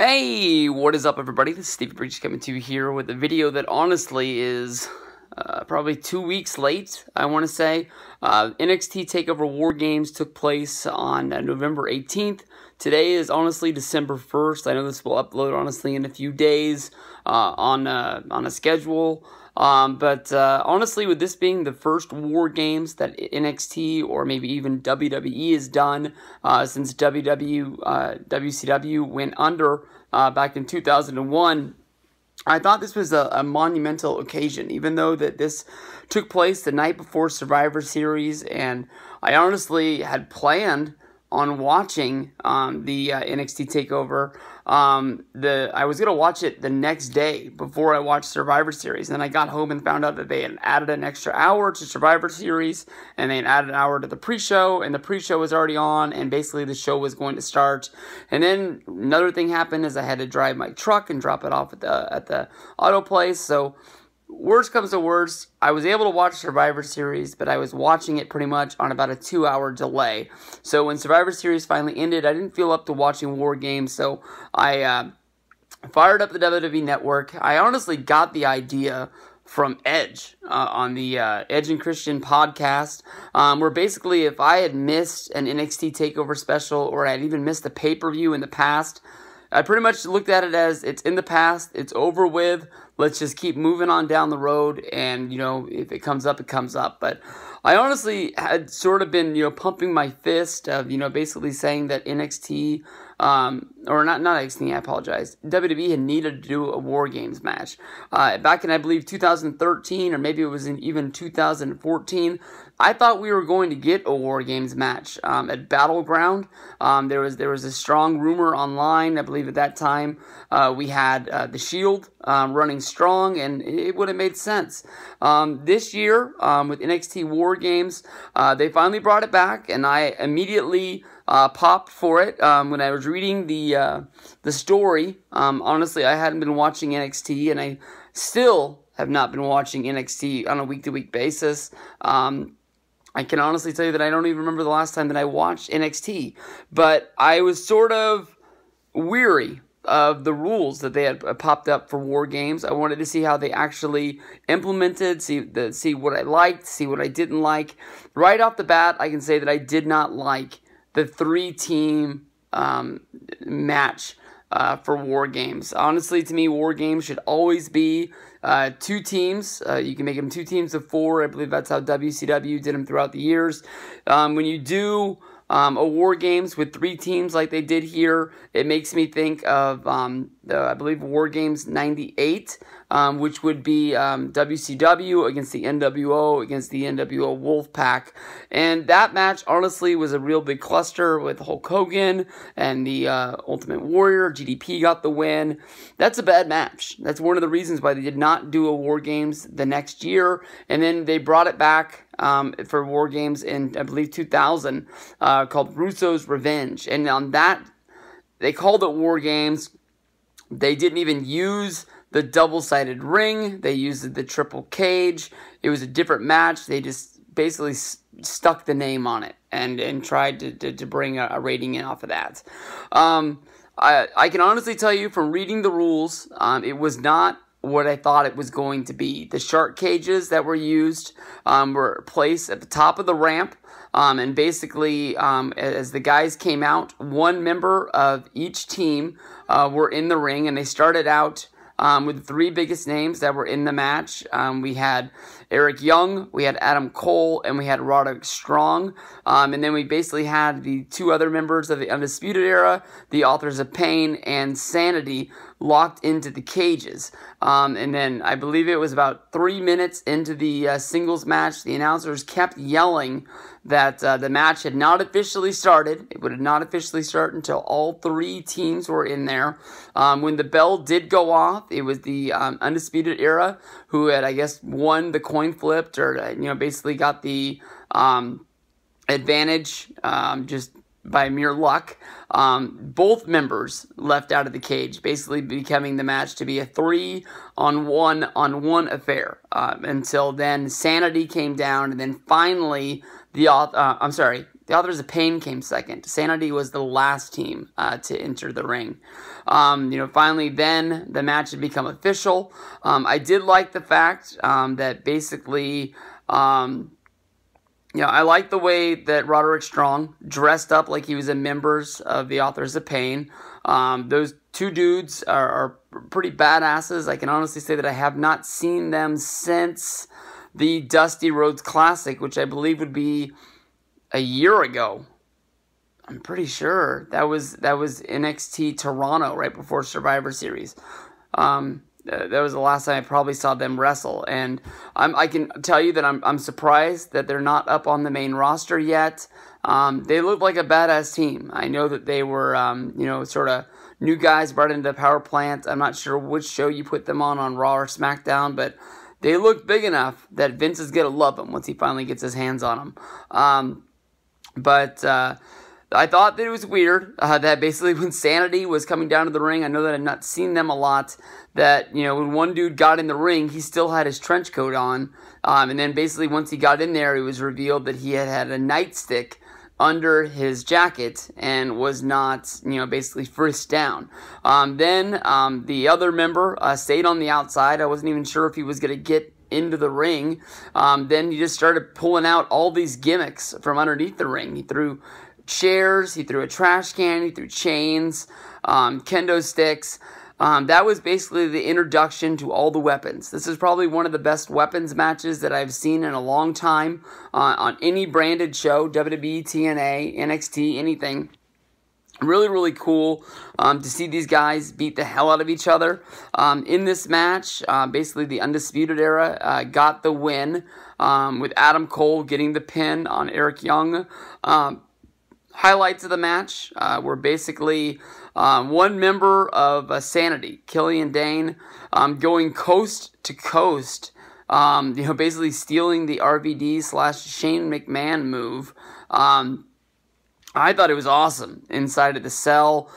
Hey, what is up everybody? This is Stevie Breach coming to you here with a video that honestly is probably 2 weeks late, I want to say. NXT TakeOver WarGames took place on November 18th. Today is honestly December 1st. I know this will upload honestly in a few days on a schedule. But honestly, with this being the first WarGames that NXT or maybe even WWE has done since WCW went under back in 2001, I thought this was a monumental occasion, even though that this took place the night before Survivor Series, and I honestly had planned on watching the NXT TakeOver. I was going to watch it the next day before I watched Survivor Series, and then I got home and found out that they had added an extra hour to Survivor Series, and they had added an hour to the pre-show, and the pre-show was already on, and basically the show was going to start. And then another thing happened is I had to drive my truck and drop it off at the auto place, so worst comes to worst, I was able to watch Survivor Series, but I was watching it pretty much on about a 2-hour delay. So when Survivor Series finally ended, I didn't feel up to watching WarGames, so I fired up the WWE Network. I honestly got the idea from Edge on the Edge and Christian podcast, where basically if I had missed an NXT TakeOver special or I had even missed a pay-per-view in the past, I pretty much looked at it as it's in the past, it's over with, let's just keep moving on down the road, and, you know, if it comes up, it comes up. But I honestly had sort of been, pumping my fist of, basically saying that NXT, or not NXT, I apologize, WWE had needed to do a WarGames match. Back in, I believe, 2013, or maybe it was in even 2014, I thought we were going to get a WarGames match at Battleground. There was a strong rumor online. I believe at that time we had The Shield running strong, and it would have made sense. This year, with NXT WarGames, they finally brought it back, and I immediately popped for it. When I was reading the story, honestly, I hadn't been watching NXT, and I still have not been watching NXT on a week-to-week basis. I can honestly tell you that I don't even remember the last time that I watched NXT, but I was sort of weary of the rules that they had popped up for WarGames. I wanted to see how they actually implemented, see what I liked, see what I didn't like. Right off the bat, I can say that I did not like the 3-team match for WarGames. Honestly, to me, WarGames should always be 2 teams. You can make them 2 teams of 4. I believe that's how WCW did them throughout the years. When you do a WarGames with 3 teams like they did here, it makes me think of, I believe, WarGames 98, which would be WCW against the NWO against the NWO Wolfpack. And that match, honestly, was a real big cluster with Hulk Hogan and the Ultimate Warrior. GDP got the win. That's a bad match. That's one of the reasons why they did not do a WarGames the next year. And then they brought it back for WarGames in, I believe, 2000, called Russo's Revenge. And on that, they called it WarGames. They didn't even use the double-sided ring. They used the triple cage. It was a different match. They just basically stuck the name on it and tried to bring a rating in off of that. I can honestly tell you from reading the rules, it was not what I thought it was going to be. The shark cages that were used were placed at the top of the ramp, and basically as the guys came out, one member of each team were in the ring, and they started out with the 3 biggest names that were in the match. We had Eric Young, we had Adam Cole, and we had Roderick Strong. And then we basically had the 2 other members of the Undisputed Era, the Authors of Pain and SAnitY, locked into the cages. And then I believe it was about 3 minutes into the singles match, the announcers kept yelling that the match had not officially started. It would not officially start until all 3 teams were in there. When the bell did go off, it was the Undisputed Era who had, I guess, won the coin flipped, or basically got the advantage just by mere luck. Both members left out of the cage, basically becoming the match to be a 3-on-1 affair. Until then, SAnitY came down, and then finally The Authors of Pain came second. SAnitY was the last team to enter the ring. Finally then the match had become official. I did like the fact that basically, I like the way that Roderick Strong dressed up like he was a members of the Authors of Pain. Those two dudes are pretty badasses. I can honestly say that I have not seen them since the Dusty Rhodes Classic, which I believe would be a year ago. I'm pretty sure that was NXT Toronto right before Survivor Series. That was the last time I probably saw them wrestle, and I can tell you that I'm surprised that they're not up on the main roster yet. They look like a badass team. I know that they were sort of new guys brought into the power plant. I'm not sure which show you put them on Raw or SmackDown, but they look big enough that Vince is going to love them once he finally gets his hands on them. I thought that it was weird that basically when SAnitY was coming down to the ring, I know that I've not seen them a lot, that, when one dude got in the ring, he still had his trench coat on. And then basically once he got in there, it was revealed that he had a nightstick under his jacket and was not, basically frisked down. Then the other member stayed on the outside. I wasn't even sure if he was going to get into the ring. Then he just started pulling out all these gimmicks from underneath the ring. He threw chairs, he threw a trash can, he threw chains, kendo sticks. That was basically the introduction to all the weapons. This is probably one of the best weapons matches that I've seen in a long time on any branded show, WWE, TNA, NXT, anything. Really, really cool to see these guys beat the hell out of each other. In this match, basically the Undisputed Era got the win with Adam Cole getting the pin on Eric Young. Highlights of the match were basically one member of SAnitY, Killian Dane, going coast to coast, basically stealing the RVD/Shane McMahon move. I thought it was awesome inside of the cell.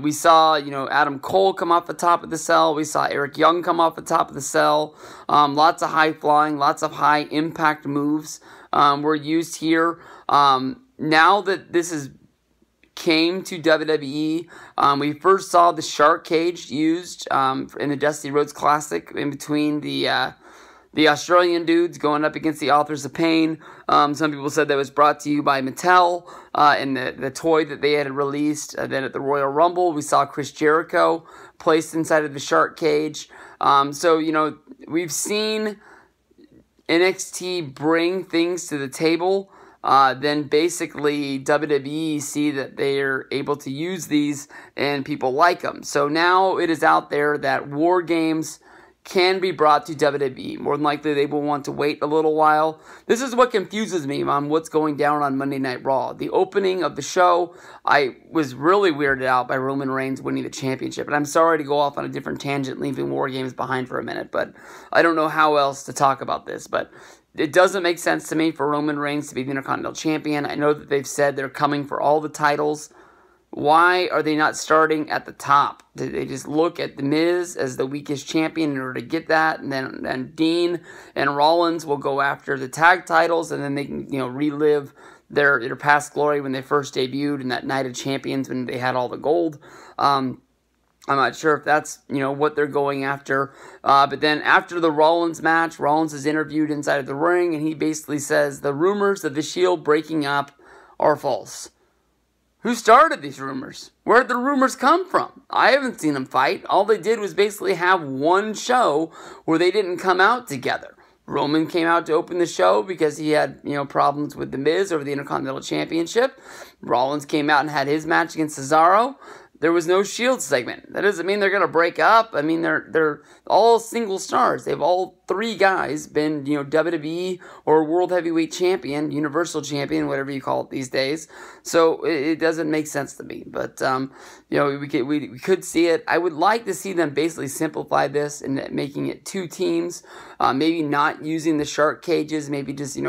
We saw, Adam Cole come off the top of the cell. We saw Eric Young come off the top of the cell. Lots of high flying, lots of high impact moves were used here. Now that this came to WWE, we first saw the shark cage used in the Dusty Rhodes Classic in between the Australian dudes going up against the Authors of Pain. Some people said that was brought to you by Mattel and the toy that they had released. Then at the Royal Rumble, we saw Chris Jericho placed inside of the shark cage. We've seen NXT bring things to the table. Then basically WWE see that they're able to use these and people like them. So now it is out there that WarGames can be brought to WWE. More than likely they will want to wait a little while. This is what confuses me on what's going down on Monday Night Raw. The opening of the show, I was really weirded out by Roman Reigns winning the championship. And I'm sorry to go off on a different tangent, leaving WarGames behind for a minute, but I don't know how else to talk about this. But it doesn't make sense to me for Roman Reigns to be the Intercontinental Champion. I know that they've said they're coming for all the titles. Why are they not starting at the top? Did they just look at The Miz as the weakest champion in order to get that? And then Dean and Rollins will go after the tag titles, and then they can, relive their past glory when they first debuted in that Night of Champions when they had all the gold. I'm not sure if that's, what they're going after. But then after the Rollins match, Rollins is interviewed inside of the ring, and he basically says the rumors of the Shield breaking up are false. Who started these rumors? Where did the rumors come from? I haven't seen them fight. All they did was basically have one show where they didn't come out together. Roman came out to open the show because he had, problems with The Miz over the Intercontinental Championship. Rollins came out and had his match against Cesaro. There was no Shield segment. That doesn't mean they're going to break up. I mean, they're all single stars. They've all three guys been, WWE or World Heavyweight Champion, Universal Champion, whatever you call it these days. So it doesn't make sense to me. But, we could see it. I would like to see them basically simplify this and making it two teams. Maybe not using the shark cages. Maybe just,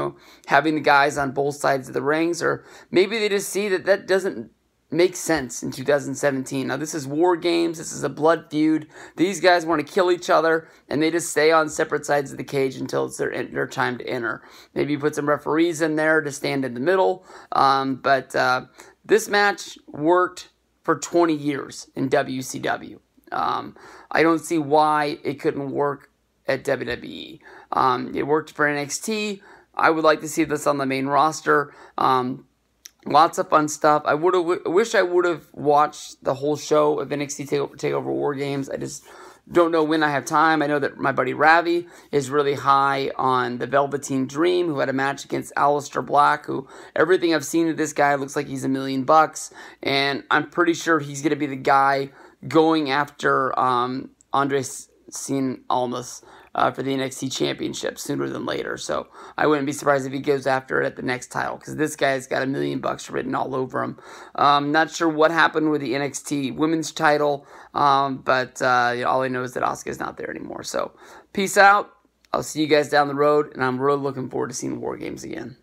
having the guys on both sides of the rings. Or maybe they just see that doesn't makes sense in 2017. Now, this is War Games. This is a blood feud. These guys want to kill each other, and they just stay on separate sides of the cage until it's their time to enter. Maybe put some referees in there to stand in the middle. But this match worked for 20 years in WCW. I don't see why it couldn't work at WWE. It worked for NXT. I would like to see this on the main roster. Lots of fun stuff. I wish I would have watched the whole show of NXT TakeOver War Games. I just don't know when I have time. I know that my buddy Ravi is really high on the Velveteen Dream, who had a match against Aleister Black, who everything I've seen of this guy looks like he's $1 million. And I'm pretty sure he's going to be the guy going after Andres Cien Almas for the NXT Championship sooner than later. So I wouldn't be surprised if he goes after it at the next title, because this guy's got $1 million written all over him. Not sure what happened with the NXT Women's title, but all I know is that Asuka's not there anymore. So peace out. I'll see you guys down the road, and I'm really looking forward to seeing War Games again.